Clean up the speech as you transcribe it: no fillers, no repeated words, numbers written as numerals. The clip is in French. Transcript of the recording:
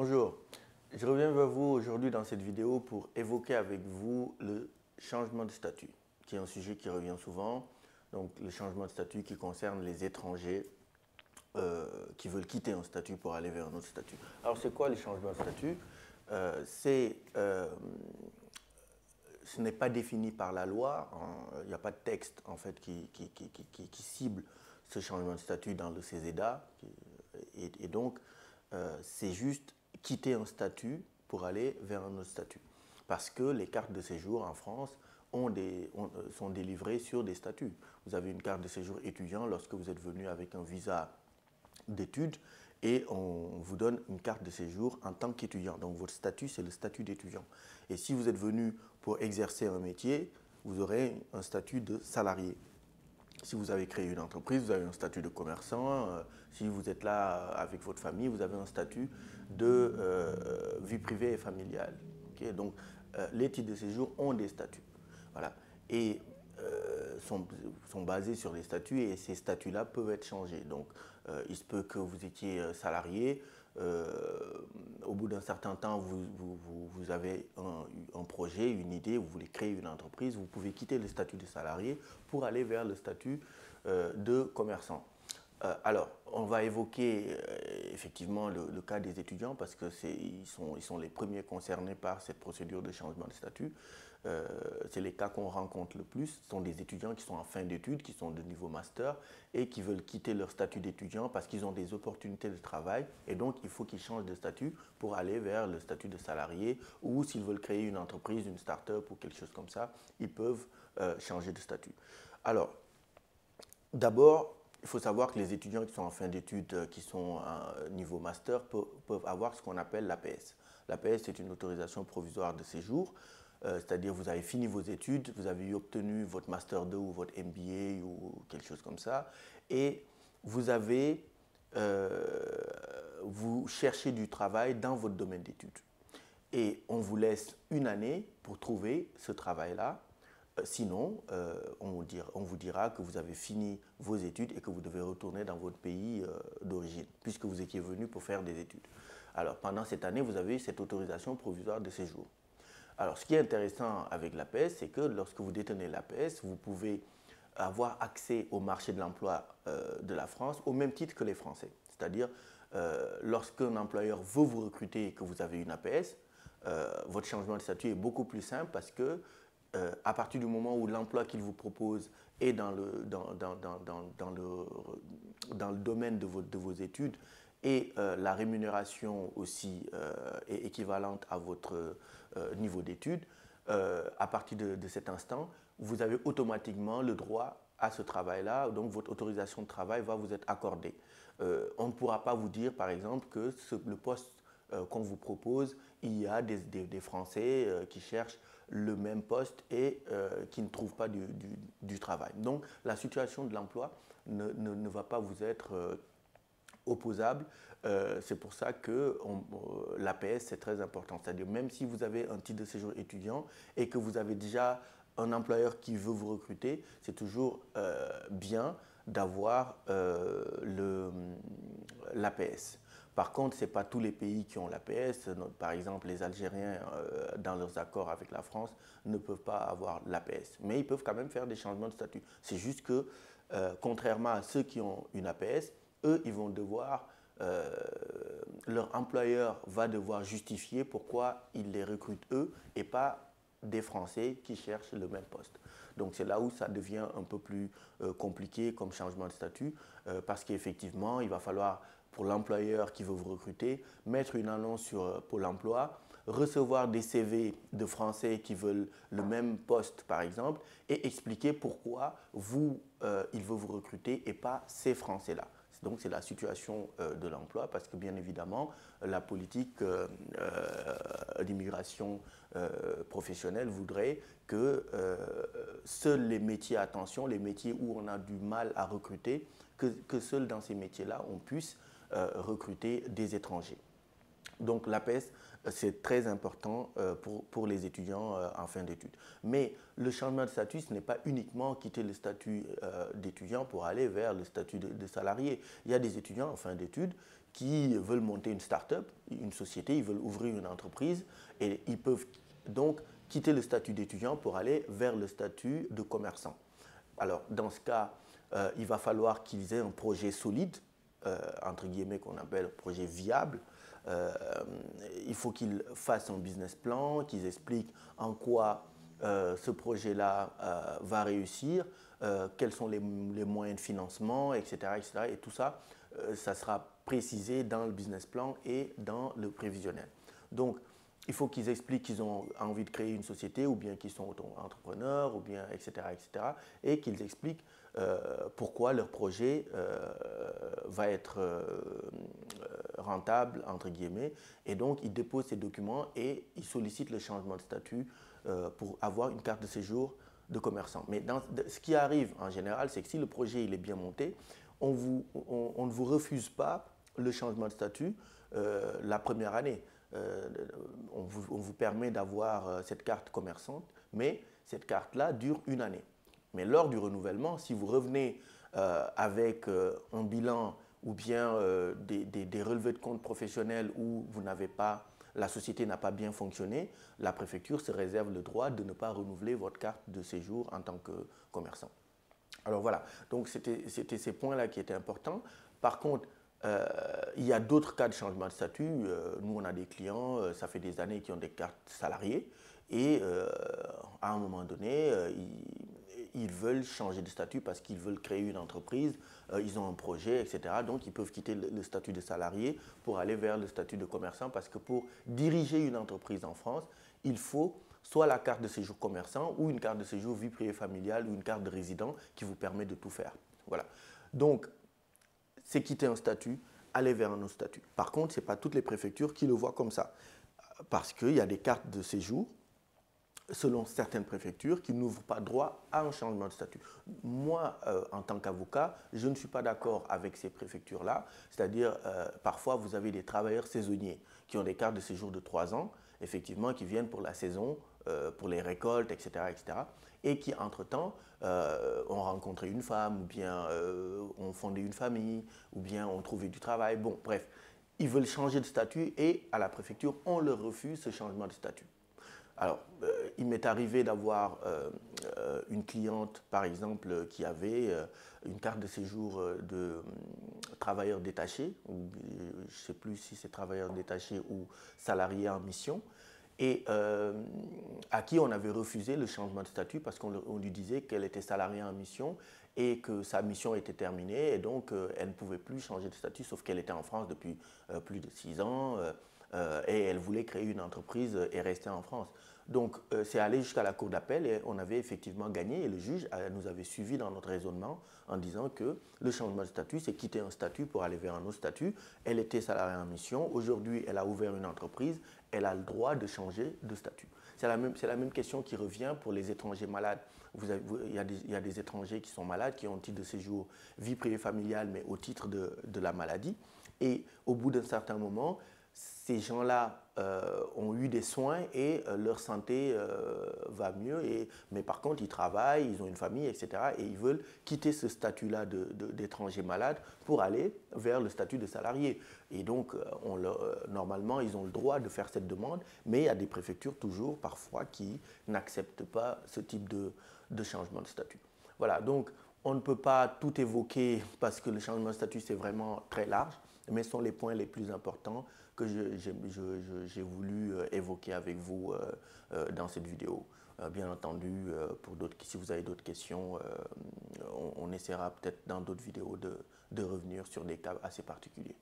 Bonjour, je reviens vers vous aujourd'hui dans cette vidéo pour évoquer avec vous le changement de statut, qui est un sujet qui revient souvent. Donc le changement de statut qui concerne les étrangers qui veulent quitter un statut pour aller vers un autre statut. Alors c'est quoi les changements de statut? Ce n'est pas défini par la loi, il n'y a pas de texte en fait qui cible ce changement de statut dans le CESEDA, et donc c'est juste quitter un statut pour aller vers un autre statut. Parce que les cartes de séjour en France sont délivrées sur des statuts. Vous avez une carte de séjour étudiant lorsque vous êtes venu avec un visa d'études et on vous donne une carte de séjour en tant qu'étudiant. Donc votre statut, c'est le statut d'étudiant. Et si vous êtes venu pour exercer un métier, vous aurez un statut de salarié. Si vous avez créé une entreprise, vous avez un statut de commerçant. Si vous êtes là avec votre famille, vous avez un statut de vie privée et familiale. Okay? Donc, les titres de séjour ont des statuts. Voilà. Et sont basés sur les statuts et ces statuts-là peuvent être changés. Donc, il se peut que vous étiez salarié. Au bout d'un certain temps, vous avez un projet, une idée, vous voulez créer une entreprise, vous pouvez quitter le statut de salarié pour aller vers le statut de commerçant. Alors, on va évoquer effectivement le cas des étudiants parce que ils sont les premiers concernés par cette procédure de changement de statut. C'est les cas qu'on rencontre le plus. Ce sont des étudiants qui sont en fin d'études, qui sont de niveau master et qui veulent quitter leur statut d'étudiant parce qu'ils ont des opportunités de travail et donc il faut qu'ils changent de statut pour aller vers le statut de salarié ou s'ils veulent créer une entreprise, une start-up ou quelque chose comme ça, ils peuvent changer de statut. Alors, d'abord, il faut savoir que les étudiants qui sont en fin d'études, qui sont à niveau master, peuvent avoir ce qu'on appelle l'APS. L'APS, c'est une autorisation provisoire de séjour, c'est-à-dire vous avez fini vos études, vous avez obtenu votre Master 2 ou votre MBA ou quelque chose comme ça, et vous cherchez du travail dans votre domaine d'études. Et on vous laisse une année pour trouver ce travail-là. Sinon, on vous dira que vous avez fini vos études et que vous devez retourner dans votre pays d'origine, puisque vous étiez venu pour faire des études. Alors, pendant cette année, vous avez cette autorisation provisoire de séjour. Alors, ce qui est intéressant avec l'APS, c'est que lorsque vous détenez l'APS, vous pouvez avoir accès au marché de l'emploi de la France au même titre que les Français. C'est-à-dire, lorsqu'un employeur veut vous recruter et que vous avez une APS, votre changement de statut est beaucoup plus simple parce que à partir du moment où l'emploi qu'il vous propose est dans le domaine de vos études et la rémunération aussi est équivalente à votre niveau d'études, à partir de cet instant, vous avez automatiquement le droit à ce travail-là, donc votre autorisation de travail va vous être accordée. On ne pourra pas vous dire, par exemple, que le poste qu'on vous propose, il y a des Français qui cherchent le même poste et qui ne trouvent pas du travail. Donc la situation de l'emploi ne va pas vous être opposable. C'est pour ça que l'APS c'est très important. C'est-à-dire même si vous avez un titre de séjour étudiant et que vous avez déjà un employeur qui veut vous recruter, c'est toujours bien d'avoir l'APS. Par contre, ce n'est pas tous les pays qui ont l'APS. Par exemple, les Algériens, dans leurs accords avec la France, ne peuvent pas avoir l'APS. Mais ils peuvent quand même faire des changements de statut. C'est juste que, contrairement à ceux qui ont une APS, eux, ils vont devoir, leur employeur va devoir justifier pourquoi il les recrute eux et pas des Français qui cherchent le même poste. Donc c'est là où ça devient un peu plus compliqué comme changement de statut parce qu'effectivement, il va falloir pour l'employeur qui veut vous recruter, mettre une annonce sur Pôle emploi, recevoir des CV de Français qui veulent le même poste par exemple et expliquer pourquoi il veut vous recruter et pas ces Français-là. Donc c'est la situation de l'emploi parce que bien évidemment la politique d'immigration professionnelle voudrait que seuls les métiers, attention, les métiers où on a du mal à recruter, que seuls dans ces métiers-là on puisse recruter des étrangers. Donc l'APS, c'est très important pour les étudiants en fin d'études. Mais le changement de statut, ce n'est pas uniquement quitter le statut d'étudiant pour aller vers le statut de salarié. Il y a des étudiants en fin d'études qui veulent monter une start-up, une société, ils veulent ouvrir une entreprise et ils peuvent donc quitter le statut d'étudiant pour aller vers le statut de commerçant. Alors dans ce cas, il va falloir qu'ils aient un projet solide, entre guillemets qu'on appelle projet viable. Il faut qu'ils fassent un business plan, qu'ils expliquent en quoi ce projet-là va réussir, quels sont les moyens de financement, etc., etc. Et tout ça, ça sera précisé dans le business plan et dans le prévisionnel. Donc, il faut qu'ils expliquent qu'ils ont envie de créer une société ou bien qu'ils sont auto-entrepreneurs ou bien etc., etc. Et qu'ils expliquent pourquoi leur projet va être rentable, entre guillemets. Et donc, ils déposent ces documents et ils sollicitent le changement de statut pour avoir une carte de séjour de commerçant. Mais ce qui arrive en général, c'est que si le projet il est bien monté, on ne vous refuse pas le changement de statut la première année. On vous permet d'avoir cette carte commerçante, mais cette carte-là dure une année. Mais lors du renouvellement, si vous revenez avec un bilan ou bien des relevés de compte professionnels où vous n'avez pas, la société n'a pas bien fonctionné, la préfecture se réserve le droit de ne pas renouveler votre carte de séjour en tant que commerçant. Alors voilà, donc c'était ces points-là qui étaient importants. Par contre, il y a d'autres cas de changement de statut. Nous, on a des clients, ça fait des années qui ont des cartes salariées et à un moment donné, ils veulent changer de statut parce qu'ils veulent créer une entreprise, ils ont un projet, etc. Donc, ils peuvent quitter le statut de salarié pour aller vers le statut de commerçant parce que pour diriger une entreprise en France, il faut soit la carte de séjour commerçant ou une carte de séjour vie privée familiale ou une carte de résident qui vous permet de tout faire. Voilà. Donc, c'est quitter un statut, aller vers un autre statut. Par contre, ce n'est pas toutes les préfectures qui le voient comme ça. Parce qu'il y a des cartes de séjour, selon certaines préfectures, qui n'ouvrent pas droit à un changement de statut. Moi, en tant qu'avocat, je ne suis pas d'accord avec ces préfectures-là. C'est-à-dire, parfois, vous avez des travailleurs saisonniers qui ont des cartes de séjour de 3 ans, effectivement, qui viennent pour la saison, pour les récoltes, etc., etc., et qui, entre-temps, ont rencontré une femme, ou bien ont fondé une famille, ou bien ont trouvé du travail. Bon, bref, ils veulent changer de statut et à la préfecture, on leur refuse ce changement de statut. Alors, il m'est arrivé d'avoir une cliente, par exemple, qui avait une carte de séjour de travailleur détaché, ou je ne sais plus si c'est travailleur détaché ou salarié en mission, et à qui on avait refusé le changement de statut parce qu'on lui disait qu'elle était salariée en mission et que sa mission était terminée et donc elle ne pouvait plus changer de statut, sauf qu'elle était en France depuis plus de 6 ans et elle voulait créer une entreprise et rester en France. Donc c'est allé jusqu'à la cour d'appel et on avait effectivement gagné et le juge nous avait suivi dans notre raisonnement en disant que le changement de statut, c'est quitter un statut pour aller vers un autre statut. Elle était salariée en mission, aujourd'hui elle a ouvert une entreprise, elle a le droit de changer de statut. C'est la même question qui revient pour les étrangers malades. Il y a des étrangers qui sont malades, qui ont un titre de séjour vie privée familiale, mais au titre de la maladie. Et au bout d'un certain moment, ces gens-là ont eu des soins et leur santé va mieux. Mais par contre, ils travaillent, ils ont une famille, etc. Et ils veulent quitter ce statut-là d'étranger malade pour aller vers le statut de salarié. Et donc, normalement, ils ont le droit de faire cette demande, mais il y a des préfectures toujours, parfois, qui n'acceptent pas ce type de changement de statut. Voilà, donc on ne peut pas tout évoquer parce que le changement de statut, c'est vraiment très large, mais ce sont les points les plus importants que j'ai voulu évoquer avec vous dans cette vidéo. Bien entendu, si vous avez d'autres questions, on essaiera peut-être dans d'autres vidéos de revenir sur des cas assez particuliers.